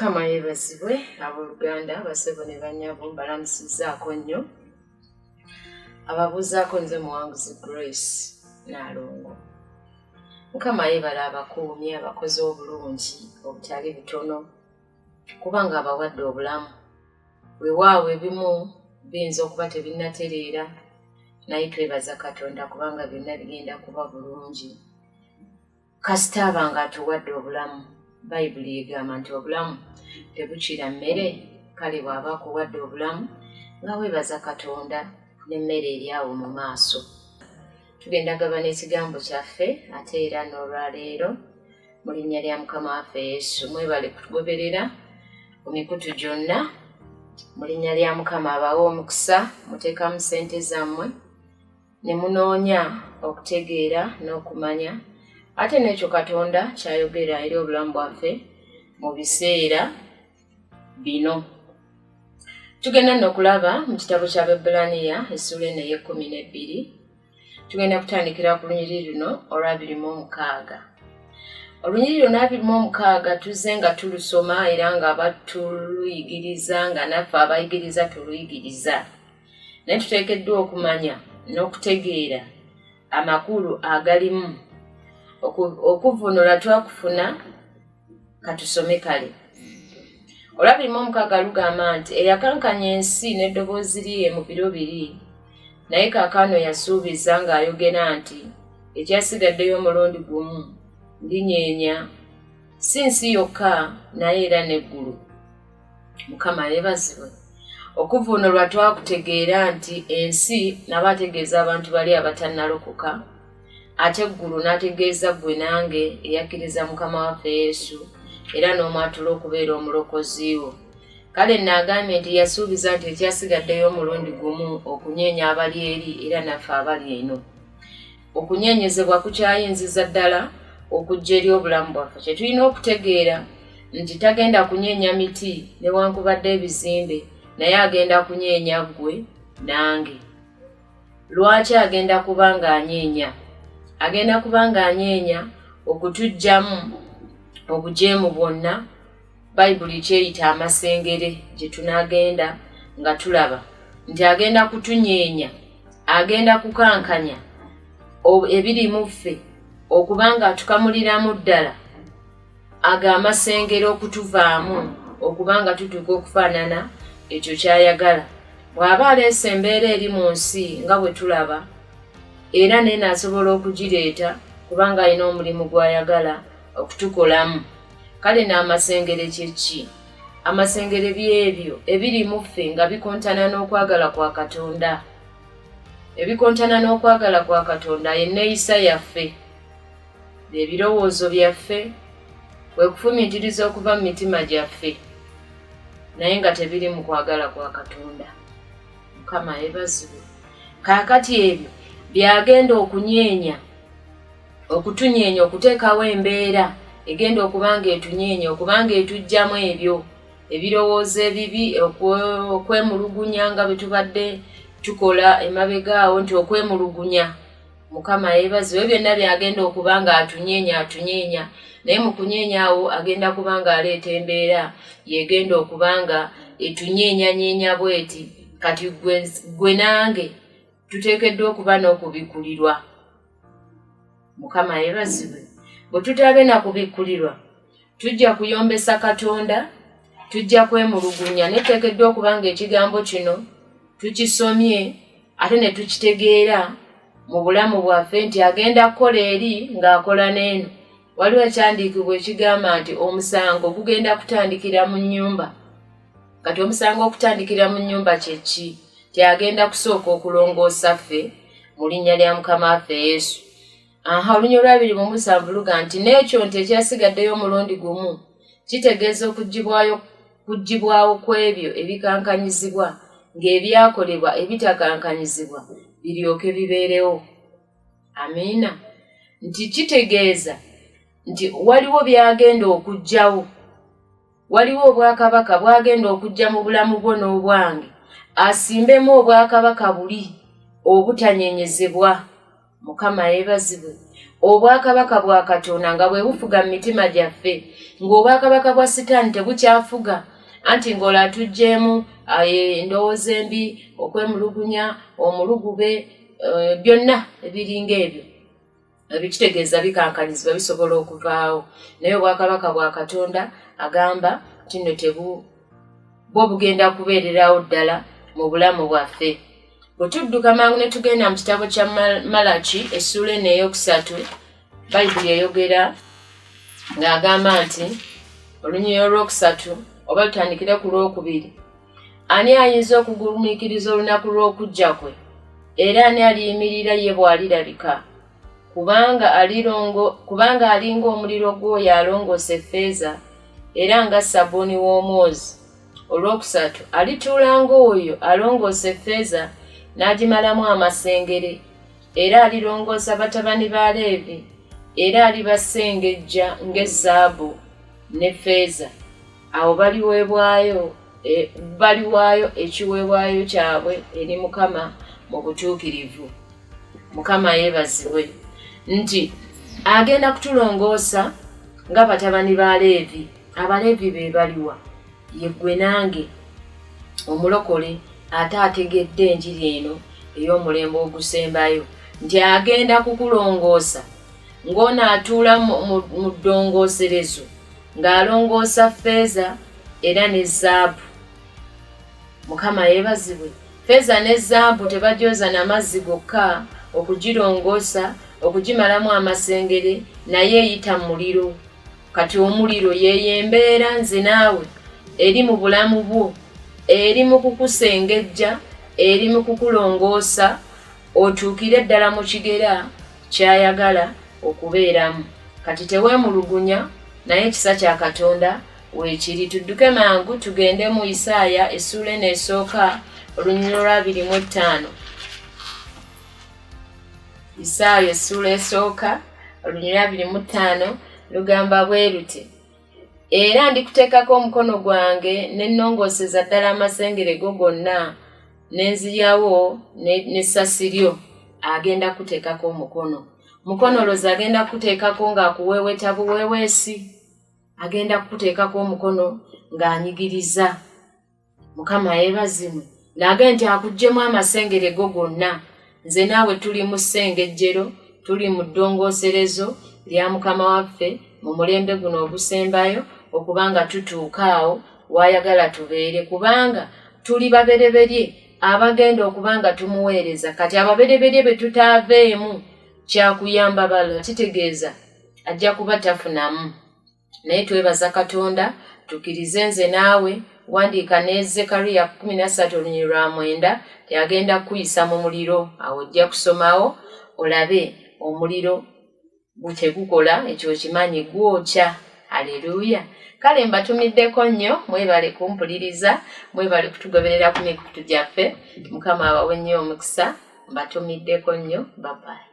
Mukama yeebazibwe abooluganda basebo ne bannyabo mbalamusizaako nnyo. Ababuuzaako nze muwanguzi Grace Nalongo. Mukama yeebala abakuumye abakozi obulungi obutali butono kubanga abawadde obulamu. Weewaawo ebimu biyinza okuba tebinnatereera naye twebaza Katonda kubanga byonna bigenda kuba bulungi. Kasita aba nga atuwadde obulamu. Bayibuli egamba nti obulamu tebukira mmere, kale bw'aba akuwadde obulamu nga weebaza Katonda n'emmere eri awo mu maaso. Tugenda gabana ekigambo kyaffe ate era n'olwaleero mu linnya lya Mukama waffe Yesu. Mwebale kutugoberera ku mikutu gyonna mu linnya lya Mukama. Abawe omukisa, muteekamu ssente zammwe ne munoonya okutegeera n'okumanya ate n'ekyo Katonda kyayogera eri obulamu bwaffe mu biseera bino. Tugenda n'okulaba mu kitabo ky'Abaebbulaniya essula eno ey'e12. Tugenda kutandikira ku lunyiriri luno olwa 26. Olunyiriri luno 26 tuzze nga tulusoma era nga batuluyigiriza nga naffe abayigiriza tuluyigiriza. Naye tuteekeddwa okumanya n'okutegeera amakulu agalimu okuvunula twakufuna katusome kale. Olwa 26 lugamba nti eyakankanya ensi n'eddoboozi lye mu biro biri, naye kaakano yasuubiza ng'ayogera nti ekyasigaddeyo omulundi gumu ndinyeenya, si nsi yokka naye era n'eggulu. Mukama yeebazibwe. Okuvunulwa twakutegeera nti ensi naba ategeeza abantu bali abatannalokoka, ate eggulu n'ategeeza ggwe nange eyakkiriza Mukama waffe Yesu era n'omwatula okubeera omulokozi wo. Kale n'agambye nti yasuubiza nti ekyasigaddeyo omulundi gumu okunyeenya abali eri era naffe abali eno. Okunyeenyezebwa kukyayinziza ddala okujja eri obulamu bwaffe. Kye tulina okutegeera nti tagenda kunyeenya miti newankubadde ebizimbe, naye agenda kunyeenya ggwe nange. Lwaki agenda kuba ng'anyeenya? Agenda kuba ng'anyeenya okutuggyamu obujeemu bwonna Bayibuli kyeyita amasengere gye tunaagenda nga tulaba nti agenda kutunyeenya, agenda kukankanya ebiri mu ffe okubanga atukamuliramu ddala aga amasengere okutuvaamu okubanga tutuuka okufaanana ekyo ky'ayagala. Bw'aba aleese embeera eri mu nsi nga bwe tulaba era naye n'asobola okugireeta kubanga alina omulimu gw'ayagala okutukolamu. Kale n'amasengere kye ki? Amasengere byebyo ebiri mu ffe nga bikontana n'okwagala kwa Katonda. Ebikontana n'okwagala kwa Katonda enneeyisa yaffe, ebirowoozo byaffe, kwe kufumiitiriza okuva mu mitima gyaffe, naye nga tebiri mu kwagala kwa Katonda. Mukama yeebazibwe. Kaakati ebyo byagenda okunyeenya, okutunyeenya, okuteekawo embeera egenda okubanga etunyeenya, okubanga etuggyamu ebyo ebirowoozo ebibi, okwemulugunya nga bwe tubadde tukola emabegaawo nti okwemulugunya. Mukama yeebazibwe. Byonna byagenda okubanga atunyeenya, naye mu kunyeenya awo agenda kubanga aleeta embeera yegenda okubanga etunyeenyanyeenya bweti. Kati gwe nange tuteekeddwa okuba n'okubikkulirwa. Mukama yeebazibwe. Bwe tutabe na kubikkulirwa tujja kuyombesa Katonda, tujja kwemulugunya. Neteekeddwa okubanga ekigambo kino tukisomye ate ne tukitegeera mu bulamu bwaffe nti agenda kukola eri ng'akola n'eno. Waliwo ekyandiikibwa ekigamba nti omusango gugenda kutandikira mu nnyumba. Kati omusango okutandikira mu nnyumba kye ki? Ti agenda kusooka okulongoosa ffe mu linnya lya Mukama waffe Yesu. Olunya olwa 27 luga nti n'ekyo nti ekyasigaddeyo omulundi gumu kitegeeza okuggibwawo kw'ebyo ebikankanyizibwa ng'ebyakolebwa ebitakankanyizibwa biryoke bibeerewo. Amiina. Nti kitegeeza nti waliwo byagenda okuggyawo, waliwo obwakabaka bwagenda okujja mu bulamu bwo n'obwange asimbemu obwakabaka buli obutanyeenyezebwa Mukama yeebazibwe. Obwakabaka bwa Katonda nga bwe bufuga mu mitima gyaffe, ng'obwakabaka bwa Sitaani tebukyafuga, anti ng'ola tuggyeemu endowooza embi, okwemulugunya, omulugube, byonna ebiringa ebyo. Ebikitegeeza bikankanizibwa bisobola okuvaawo. Naye obwakabaka bwa Katonda agamba kino bwo bugenda kubeererawo ddala mu bulamu bwaffe. Bwe tudduka mangu ne tugenda mu kitabo kya Malaki essula 4:3, Bayibuli eyogera ng'agamba nti olunyiriri olwokusatu oba lutandikire ku lwokubiri, ani ayinza okugumiikiriza olunaku lw'okujja kwe, era ani aliyimirira ye bw'alirabika? Kubanga alinga omuliro gw'oyo alongoose effeeza, era nga Sabbuuni w'omwozi. Olwokusatu, alituula ng'oyo alongoose effeeza n'agimalamu amasengere, era alirongoosa batabani ba Leevi, era alibasengejja ng'ezaabu n'effeeza. Awo baliwaayo ekiweebwayo kyabwe eri Mukama mu butuukirivu. Mukama yeebazibwe. Nti agenda kutulongoosa nga batabani ba Leevi. Abaleevi be baliwa? Ye ggwe nange omulokole ate ategedde enjiri eno ey'omulembe ogusembayo, nti agenda kukulongoosa ng'onaatuula mu ddongooserezo ng'alongoosa ffeeza era ne zaabu. Mukama yeebazibwe. Ffeeza ne zaabu tebajooza na mazzi gokka okugirongoosa, okugimalamu amasengere, naye eyita mu muliro. Kati omuliro yeeyo embeera nze naawe eri mu bulamu bwo, eri mu kukusengejja, eri mu kukulongoosa otuukire ddala mu kigera ky'ayagala okubeeramu. Kati teweemulugunya, naye ekisa kya Katonda weekiri. Tudduke mangu tugende mu Isaaya essula 4 olunyiriri olwa 25. Isaaya essula 1 olunyiriri olwa 25 lugamba bwe luti, era ndikuteekako omukono gwange ne nnongooseza ddala amasengere go gonna, ne nziryawo n'essasi lyo. Agenda kuteekako omukono. Mukono loza agenda kuteekako ng'akuweeweta buweeweesi. Agenda kuteekako omukono ng'anyigiriza. Mukama yeebazibwe. N'agamba nti akuggyemu amasengere go gonna. Nze naawe tuli mu ssengejjero, tuli mu ddongooserezo lya Mukama waffe mu mulembe guno ogusembayo, okubanga tutuuka awo wayagala tubeere, kubanga tuli babereberye abagenda okubanga tumuweereza. Kati ababereberye be tutaaveemu kyakuyamba bala, kitegeeza ajja kuba tafunamu. Naye twebaza Katonda, tukkirize nze naawe, wandiika ne Zekariya 13 olunyiriri lwa 9 yagenda kuyisa mu muliro. Awo ojja kusomawo olabe omuliro gutegukola, ekyo kimanyi gwokya. Haleluya. Kale mbatumiddeko nnyo, mwebale kumpuliriza, mwebale kutugoberera ku mikutu gyaffe. Mukama abawe nnyo omukisa, mbatumiddeko nnyo. Bye bye.